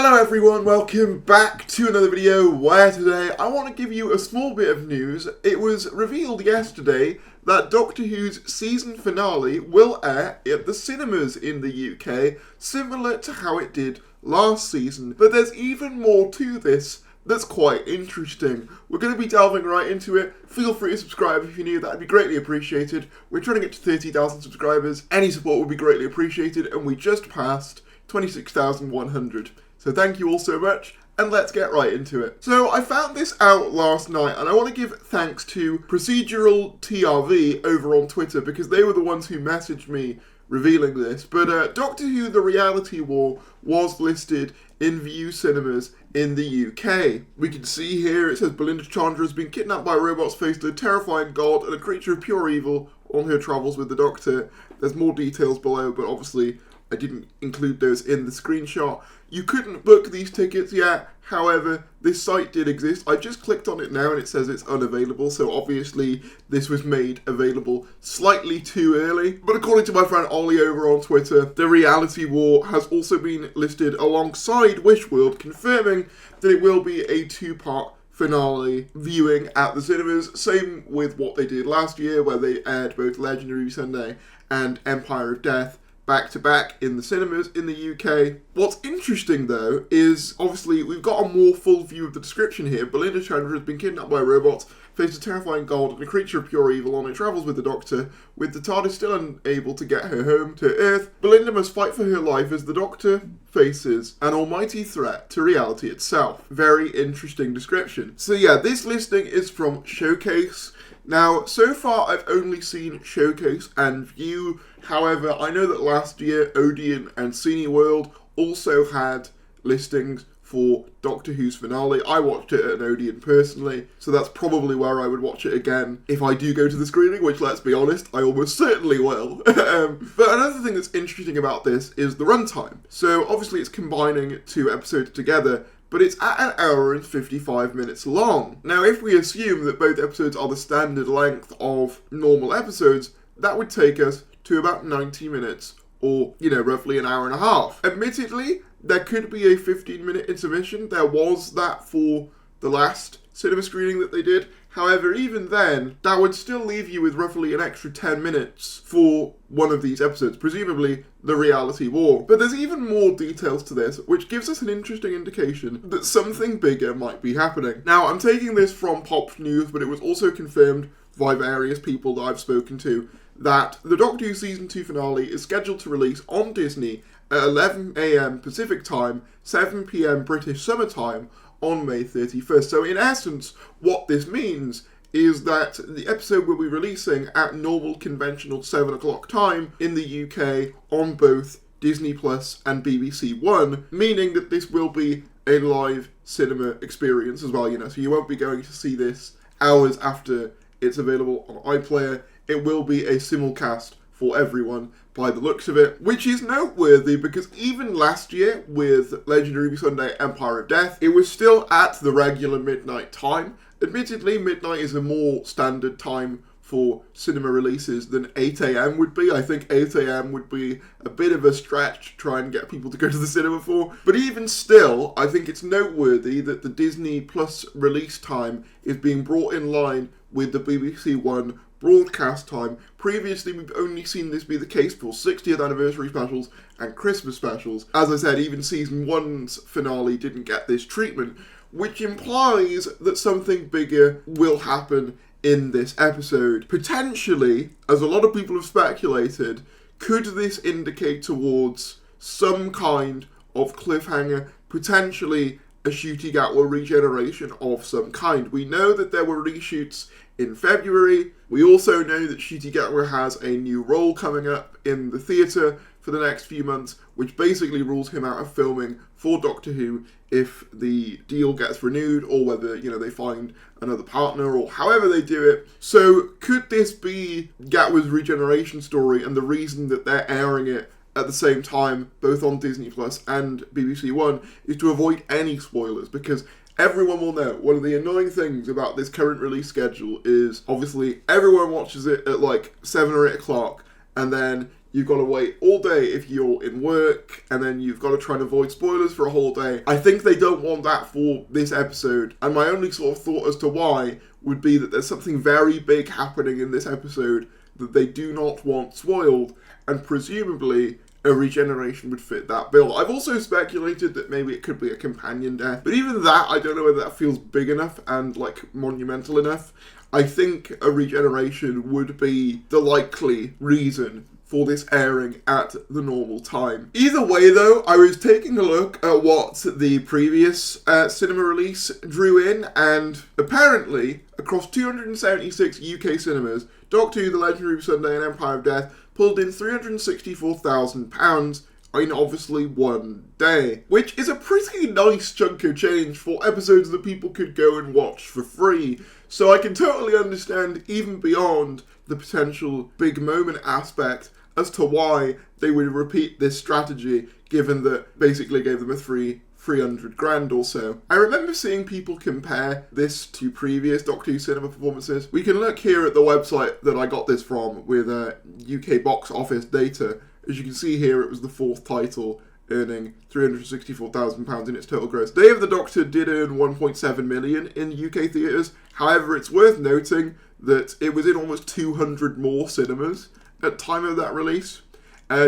Hello everyone, welcome back to another video where today I want to give you a small bit of news. It was revealed yesterday that Doctor Who's season finale will air at the cinemas in the UK, similar to how it did last season. But there's even more to this that's quite interesting. We're going to be delving right into it. Feel free to subscribe if you're new, that'd be greatly appreciated. We're trying to get to 30,000 subscribers. Any support would be greatly appreciated, and we just passed 26,100. So thank you all so much, and let's get right into it. So I found this out last night, and I want to give thanks to Procedural TRV over on Twitter, because they were the ones who messaged me revealing this. But Doctor Who The Reality War was listed in View Cinemas in the UK. We can see here, it says Belinda Chandra has been kidnapped by robots, faced a terrifying god and a creature of pure evil on her travels with the Doctor. There's more details below, but obviously I didn't include those in the screenshot. You couldn't book these tickets yet, however, this site did exist. I just clicked on it now and it says it's unavailable, so obviously this was made available slightly too early. But according to my friend Ollie over on Twitter, The Reality War has also been listed alongside Wishworld, confirming that it will be a two-part finale viewing at the cinemas. Same with what they did last year, where they aired both Legendary Sunday and Empire of Death back-to-back in the cinemas in the UK. What's interesting, though, is obviously we've got a more full view of the description here. Belinda Chandra has been kidnapped by robots, faced a terrifying god and a creature of pure evil on her travels with the Doctor, with the TARDIS still unable to get her home to Earth. Belinda must fight for her life as the Doctor faces an almighty threat to reality itself. Very interesting description. So yeah, this listing is from Showcase. Now, so far I've only seen Showcase and View. However, I know that last year Odeon and Cineworld also had listings for Doctor Who's finale. I watched it at an Odeon personally, so that's probably where I would watch it again if I do go to the screening, which, let's be honest, I almost certainly will. But another thing that's interesting about this is the runtime. So obviously it's combining two episodes together, but it's at an hour and 55 minutes long. Now, if we assume that both episodes are the standard length of normal episodes, that would take us to about 90 minutes, or, roughly an hour and a half. Admittedly, there could be a 15-minute intermission. There was that for the last cinema screening that they did. However, even then, that would still leave you with roughly an extra 10 minutes for one of these episodes, presumably The Reality War. But there's even more details to this, which gives us an interesting indication that something bigger might be happening. Now, I'm taking this from Pop News, but it was also confirmed by various people that I've spoken to that the Doctor Who Season 2 finale is scheduled to release on Disney at 11 AM Pacific Time, 7 PM British Summer Time, on May 31st. So in essence, what this means is that the episode will be releasing at normal conventional 7 o'clock time in the UK on both Disney Plus and BBC1, meaning that this will be a live cinema experience as well, so you won't be going to see this hours after it's available on iPlayer. It will be a simulcast for everyone by the looks of it, which is noteworthy because even last year with Legendary Sunday Empire of Death, it was still at the regular midnight time. Admittedly, midnight is a more standard time for cinema releases than 8 AM would be. I think 8 AM would be a bit of a stretch to try and get people to go to the cinema for. But even still, I think it's noteworthy that the Disney Plus release time is being brought in line with the BBC1 broadcast time. Previously, we've only seen this be the case for 60th anniversary specials and Christmas specials. As I said, even season 1's finale didn't get this treatment, which implies that something bigger will happen in this episode. Potentially, as a lot of people have speculated, could this indicate towards some kind of cliffhanger, potentially a Ncuti Gatwa regeneration of some kind? We know that there were reshoots in February. We also know that Ncuti Gatwa has a new role coming up in the theatre for the next few months, which basically rules him out of filming for Doctor Who if the deal gets renewed, or whether, they find another partner, or however they do it. So could this be Gatwa's regeneration story, and the reason that they're airing it at the same time, both on Disney Plus and BBC One, is to avoid any spoilers? Because everyone will know, one of the annoying things about this current release schedule is, obviously, everyone watches it at like 7 or 8 o'clock, and then you've got to wait all day if you're in work, and then you've got to try and avoid spoilers for a whole day. I think they don't want that for this episode, and my only sort of thought as to why would be that there's something very big happening in this episode that they do not want spoiled, and presumably a regeneration would fit that bill. I've also speculated that maybe it could be a companion death, but even that, I don't know whether that feels big enough and like monumental enough. I think a regeneration would be the likely reason for this airing at the normal time. Either way though, I was taking a look at what the previous cinema release drew in, and apparently across 276 UK cinemas, Doctor Who, The Legendary of Sunday and Empire of Death pulled in £364,000 in obviously one day, which is a pretty nice chunk of change for episodes that people could go and watch for free. So I can totally understand, even beyond the potential big moment aspect, as to why they would repeat this strategy, given that basically gave them a 300 grand or so. I remember seeing people compare this to previous Doctor Who cinema performances. We can look here at the website that I got this from with UK box office data. As you can see here, it was the fourth title, earning £364,000 in its total gross. Day of the Doctor did earn 1.7 million in UK theatres. However, it's worth noting that it was in almost 200 more cinemas at time of that release.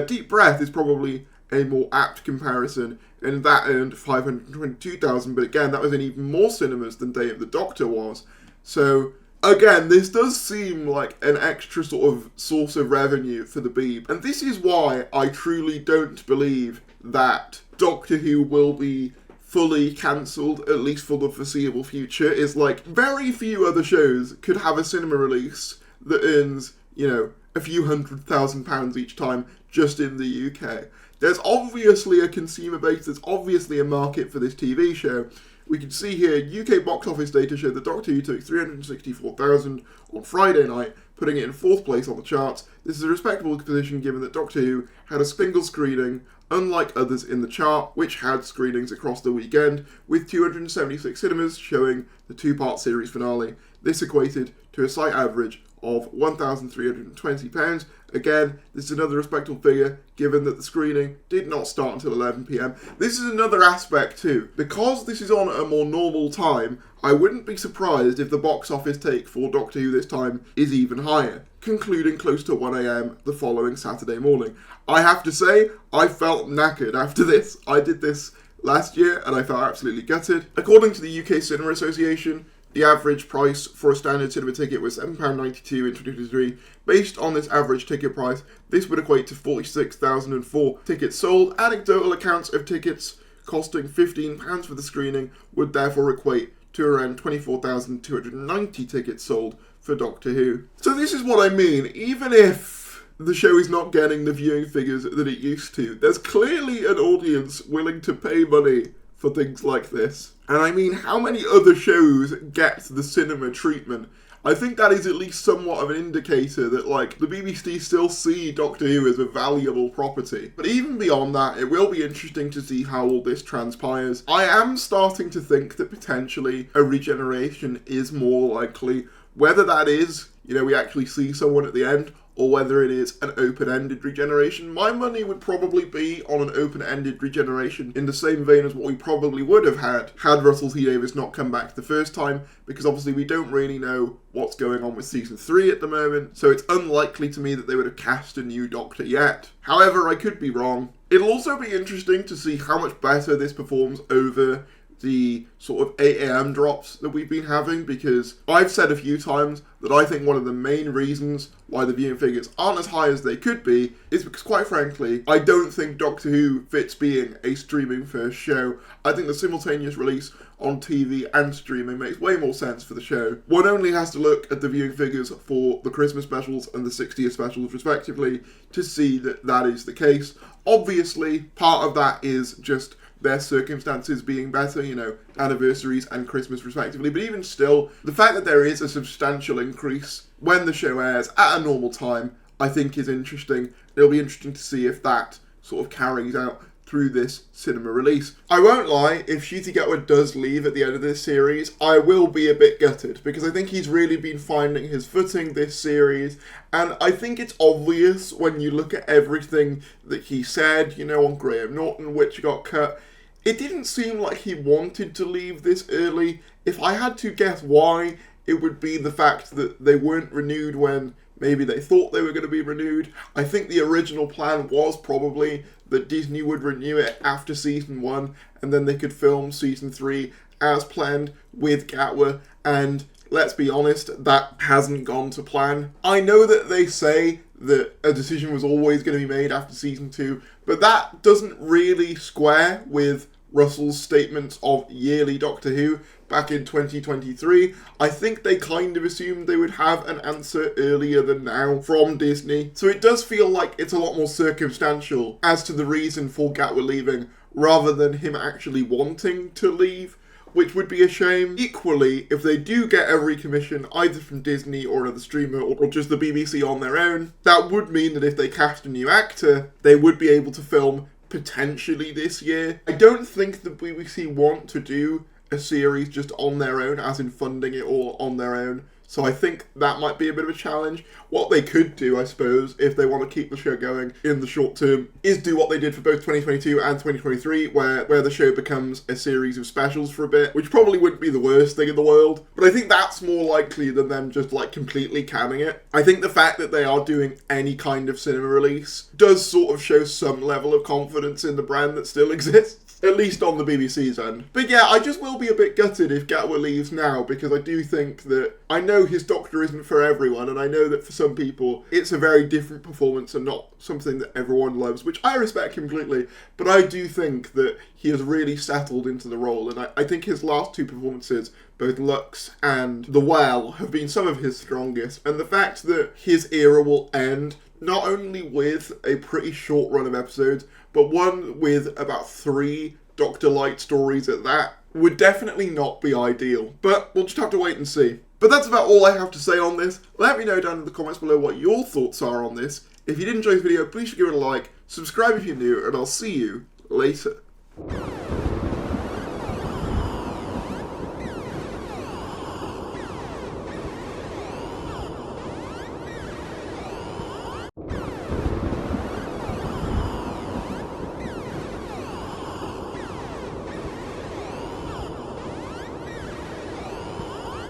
Deep Breath is probably a more apt comparison, and that earned 522,000, but again, that was in even more cinemas than Day of the Doctor was. So again, this does seem like an extra sort of source of revenue for the Beeb, and this is why I truly don't believe that Doctor Who will be fully cancelled, at least for the foreseeable future. Is like, very few other shows could have a cinema release that earns, you know, a few £100,000 each time just in the UK. There's obviously a consumer base, there's obviously a market for this TV show. We can see here, UK box office data show that Doctor Who took 364,000 on Friday night, putting it in 4th place on the charts. This is a respectable position given that Doctor Who had a single screening, unlike others in the chart, which had screenings across the weekend, with 276 cinemas showing the 2-part series finale. This equated to a site average of £1,320. Again, this is another respectable figure, given that the screening did not start until 11 PM. This is another aspect too. Because this is on at a more normal time, I wouldn't be surprised if the box office take for Doctor Who this time is even higher, concluding close to 1 AM the following Saturday morning. I have to say, I felt knackered after this. I did this last year and I felt absolutely gutted. According to the UK Cinema Association, the average price for a standard cinema ticket was £7.92 in 2023. Based on this average ticket price, this would equate to 46,004 tickets sold. Anecdotal accounts of tickets costing £15 for the screening would therefore equate to around 24,290 tickets sold for Doctor Who. So this is what I mean. Even if the show is not getting the viewing figures that it used to, there's clearly an audience willing to pay money for things like this. And I mean, how many other shows get the cinema treatment? I think that is at least somewhat of an indicator that, like, the BBC still see Doctor Who as a valuable property. But even beyond that, it will be interesting to see how all this transpires. I am starting to think that potentially a regeneration is more likely. Whether that is, you know, we actually see someone at the end, or whether it is an open-ended regeneration. My money would probably be on an open-ended regeneration, in the same vein as what we probably would have had Russell T Davies not come back the first time, because obviously we don't really know what's going on with season 3 at the moment, so it's unlikely to me that they would have cast a new Doctor yet. However, I could be wrong. It'll also be interesting to see how much better this performs over the sort of 8 AM drops that we've been having, because I've said a few times that I think one of the main reasons why the viewing figures aren't as high as they could be is because, quite frankly, I don't think Doctor Who fits being a streaming first show. I think the simultaneous release on TV and streaming makes way more sense for the show. One only has to look at the viewing figures for the Christmas specials and the 60th specials respectively to see that that is the case. Obviously, part of that is just their circumstances being better, you know, anniversaries and Christmas respectively, but even still, the fact that there is a substantial increase when the show airs at a normal time, I think is interesting. It'll be interesting to see if that sort of carries out through this cinema release. I won't lie, if Ncuti Gatwa does leave at the end of this series, I will be a bit gutted, because I think he's really been finding his footing this series, and I think it's obvious when you look at everything that he said, you know, on Graham Norton, which got cut. It didn't seem like he wanted to leave this early. If I had to guess why, it would be the fact that they weren't renewed when maybe they thought they were going to be renewed. I think the original plan was probably that Disney would renew it after season 1, and then they could film season 3 as planned with Gatwa, and let's be honest, that hasn't gone to plan. I know that they say that a decision was always going to be made after season 2, but that doesn't really square with Russell's statements of yearly Doctor Who back in 2023. I think they kind of assumed they would have an answer earlier than now from Disney. So it does feel like it's a lot more circumstantial as to the reason for Gatwa leaving, rather than him actually wanting to leave, which would be a shame. Equally, if they do get a recommission, either from Disney or another streamer, or just the BBC on their own, that would mean that if they cast a new actor, they would be able to film potentially this year. I don't think the BBC want to do a series just on their own, as in funding it all on their own. So I think that might be a bit of a challenge. What they could do, I suppose, if they want to keep the show going in the short term, is do what they did for both 2022 and 2023, where the show becomes a series of specials for a bit, which probably wouldn't be the worst thing in the world. But I think that's more likely than them just like completely canning it. I think the fact that they are doing any kind of cinema release does sort of show some level of confidence in the brand that still exists. At least on the BBC's end. But yeah, I just will be a bit gutted if Gatwa leaves now, because I do think that, I know his Doctor isn't for everyone, and I know that for some people it's a very different performance and not something that everyone loves, which I respect completely, but I do think that he has really settled into the role, and I think his last 2 performances, both Lux and The Well, have been some of his strongest, and the fact that his era will end not only with a pretty short run of episodes, but one with about 3 Doctor Light stories at that, would definitely not be ideal. But we'll just have to wait and see. But that's about all I have to say on this. Let me know down in the comments below what your thoughts are on this. If you did enjoy this video, please give it a like, subscribe if you're new, and I'll see you later.